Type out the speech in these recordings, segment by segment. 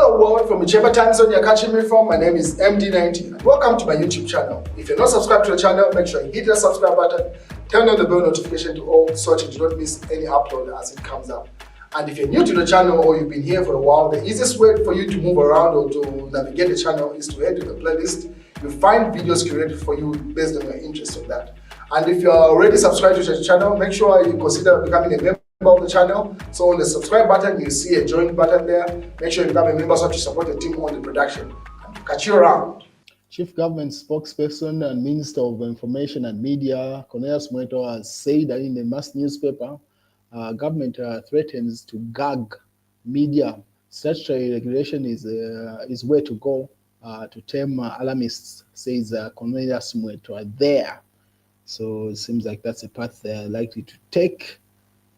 Hello world, from whichever time zone you're catching me from. My name is MD90 and welcome to my YouTube channel. If you're not subscribed to the channel, make sure you hit the subscribe button, turn on the bell notification to all so that you do not miss any upload as it comes up. And if you're new to the channel or you've been here for a while, the easiest way for you to move around or to navigate the channel is to head to the playlist. You'll find videos curated for you based on your interest in that. And if you're already subscribed to the channel, make sure you consider becoming a member of the channel. So on the subscribe button, you see a join button there. Make sure you become a member so to support the team on the production. And catch you around. Chief Government Spokesperson and Minister of Information and Media, Cornelius Mweto, has said that in the mass newspaper, government threatens to gag media. Statutory regulation is where to go to tame alarmists, says Cornelius Mweto there. So it seems like that's a path they're likely to take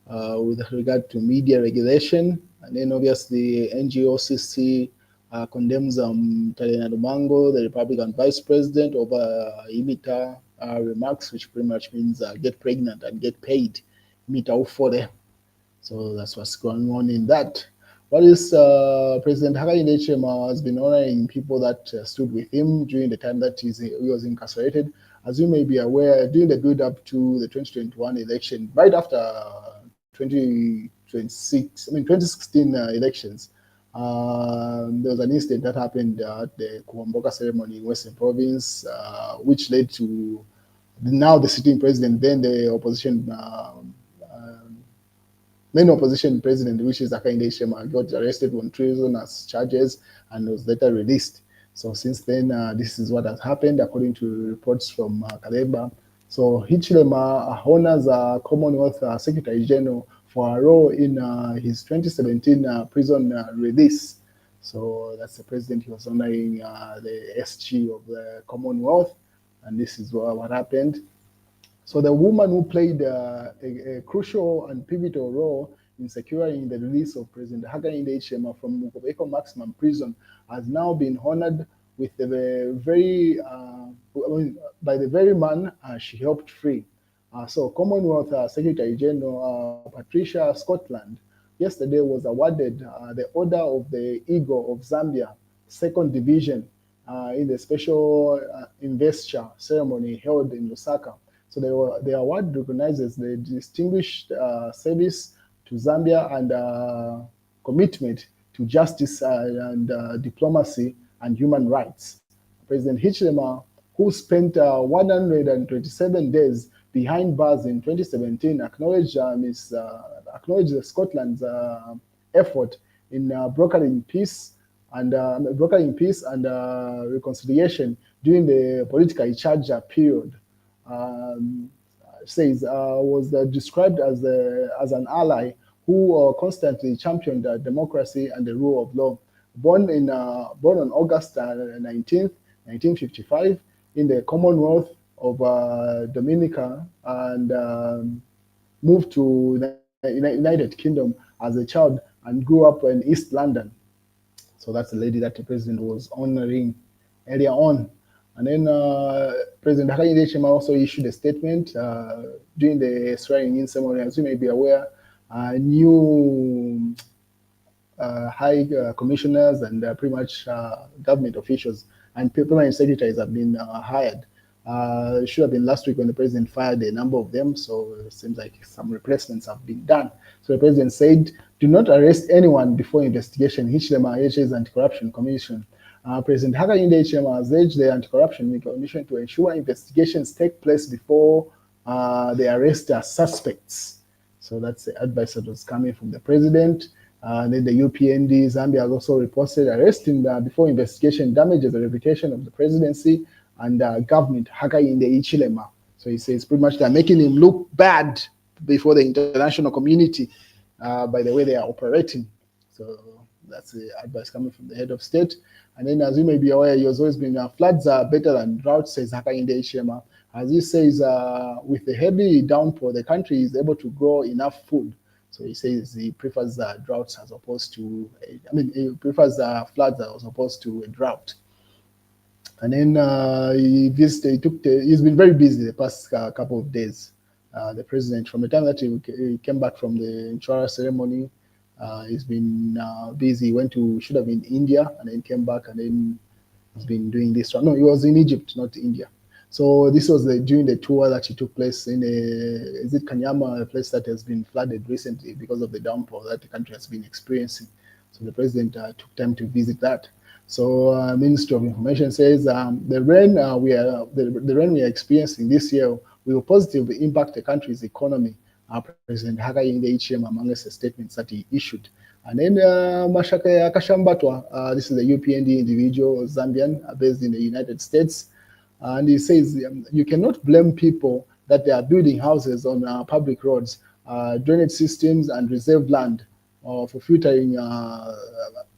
with regard to media regulation. And then obviously NGOCC condemns Talena Lumango, the Republican Vice President, over Imita remarks, which pretty much means get pregnant and get paid. Imita ufore. So that's what's going on in that. What is President Hakainde has been honoring people that stood with him during the time that he was incarcerated. As you may be aware, during the build-up to the 2021 election, right after 2016 elections, there was an incident that happened at the Kuomboka ceremony in Western Province, which led to now the sitting president, then the opposition, main opposition president, which is Hakainde Hichilema, got arrested on treasonous charges and was later released. So since then, this is what has happened, according to reports from Kaleba. So Hichilema honors Commonwealth Secretary General for a role in his 2017 prison release. So that's the president. He was honoring the SG of the Commonwealth, and this is what happened. So the woman who played a crucial and pivotal role in securing the release of President Hakainde Hichilema from Mukobeko Maximum Prison has now been honored with the by the very man she helped free. So Commonwealth Secretary General Patricia Scotland yesterday was awarded the Order of the Eagle of Zambia, 2nd Division, in the special investiture ceremony held in Lusaka. So the award recognizes the distinguished service to Zambia and commitment to justice and diplomacy and human rights. President Hichilema, who spent 127 days behind bars in 2017, acknowledged Scotland's effort in brokering peace and reconciliation during the politically charged period. Says was described as an ally who constantly championed democracy and the rule of law. Born on August 19th, 1955, in the Commonwealth of Dominica, and moved to the United Kingdom as a child and grew up in East London. So that's the lady that the president was honoring earlier on. And then President Hakainde Hichilema also issued a statement during the swearing-in ceremony. As you may be aware, new high commissioners and pretty much government officials and permanent secretaries have been hired. It should have been last week when the president fired a number of them, so it seems like some replacements have been done. So the president said, do not arrest anyone before investigation. Hichilema urges Anti-Corruption Commission. President Hakainde Hichilema has urged the Anti-Corruption Commission to ensure investigations take place before they arrest suspects. So that's the advice that was coming from the president. Then the UPND Zambia has also reported arresting before investigation damages the reputation of the presidency and government Hakainde Hichilema. So he says pretty much they're making him look bad before the international community by the way they are operating. So that's the advice coming from the head of state. And then, as you may be aware, he has always been floods are better than droughts, says Hakainde Hichilema. As he says, with the heavy downpour, the country is able to grow enough food. So he says he prefers droughts as opposed to, he prefers floods as opposed to a drought. And then he's been very busy the past couple of days. The president, from the time that he came back from the Nchora ceremony, He's been busy. Should have been India, and then came back, and then he's been doing this one. No, he was in Egypt, not India. So this was during the tour that he took place in is it Kanyama, a place that has been flooded recently because of the downpour that the country has been experiencing. So the president took time to visit that. So Ministry of Information says the rain the rain we are experiencing this year will positively impact the country's economy. President Hakainde Hichilema amongst the statements that he issued. And then Mashaka Akashambatwa, this is a UPND individual, Zambian, based in the United States. And he says you cannot blame people that they are building houses on public roads, drainage systems, and reserved land for filtering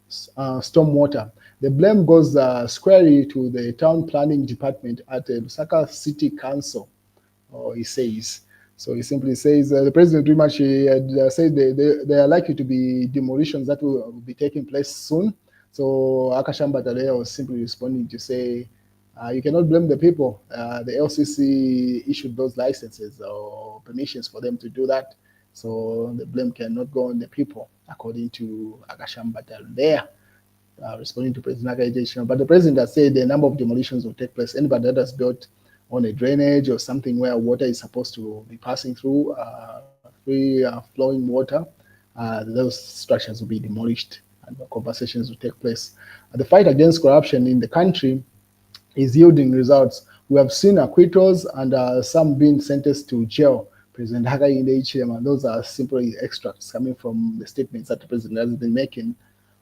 storm water. The blame goes squarely to the town planning department at the Lusaka City Council, he says. So he simply says the president pretty much had said there are likely to be demolitions that will be taking place soon. So Akashamba Tadea was simply responding to say, you cannot blame the people. The LCC issued those licenses or permissions for them to do that. So the blame cannot go on the people, according to Akashamba Tadea. Responding to President Hakainde. But the president has said the number of demolitions will take place. Anybody that has built on a drainage or something where water is supposed to be passing through, free flowing water, those structures will be demolished and conversations will take place. The fight against corruption in the country is yielding results. We have seen acquittals and some being sentenced to jail. President Hakainde Hichilema, those are simply extracts coming from the statements that the president has been making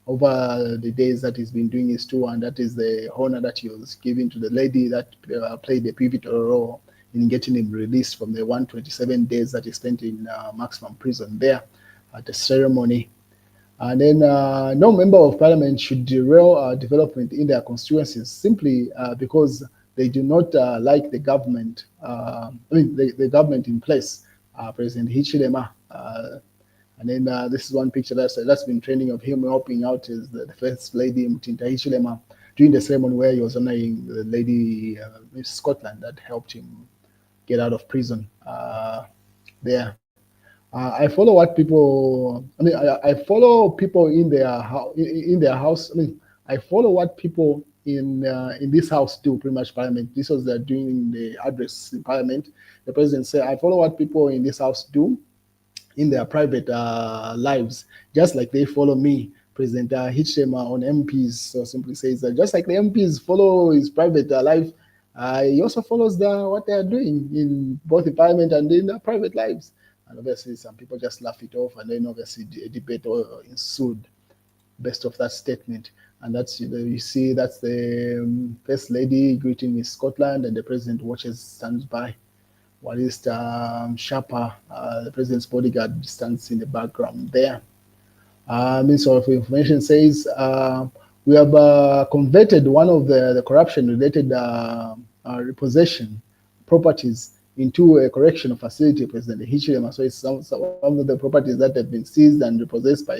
over the days that he's been doing his tour, and that is the honor that he was giving to the lady that played a pivotal role in getting him released from the 127 days that he spent in maximum prison there at the ceremony. And then no member of parliament should derail development in their constituencies simply because they do not like the government, the government in place, President Hichilema. And then this is one picture that's been trending of him helping out is the First Lady Mtinta Hichilema during the ceremony where he was honoring the lady Miss Scotland that helped him get out of prison there. I follow what people. I follow people in their house. I follow what people in this house do. Pretty much, Parliament. This was doing the address in Parliament. The president said, "I follow what people in this house do in their private lives, just like they follow me." President Hichilema on MPs so simply says that just like the MPs follow his private life, he also follows what they are doing in both the Parliament and in their private lives. And obviously, some people just laugh it off, and then obviously a debate ensued based off that statement. And that's you see that's the First Lady greeting Miss Scotland, and the president stands by. While Sharper, the president's bodyguard, stands in the background there. Minister of Information says we have converted one of the corruption-related repossession properties into a correctional facility, President Hichilema. So it's some of the properties that have been seized and repossessed by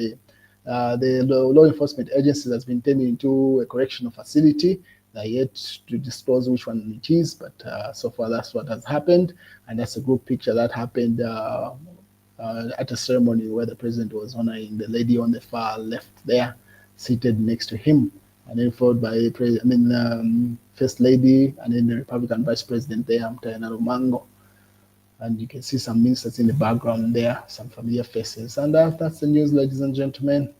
the law enforcement agencies has been turned into a correctional facility. They're yet to disclose which one it is, but so far that's what has happened. And that's a good picture that happened at a ceremony where the president was honoring the lady on the far left there, seated next to him. And then followed by First Lady, and then the Republican Vice President there, Mtayanaro Mango. And you can see some ministers in the background there, some familiar faces. And that's the news, ladies and gentlemen.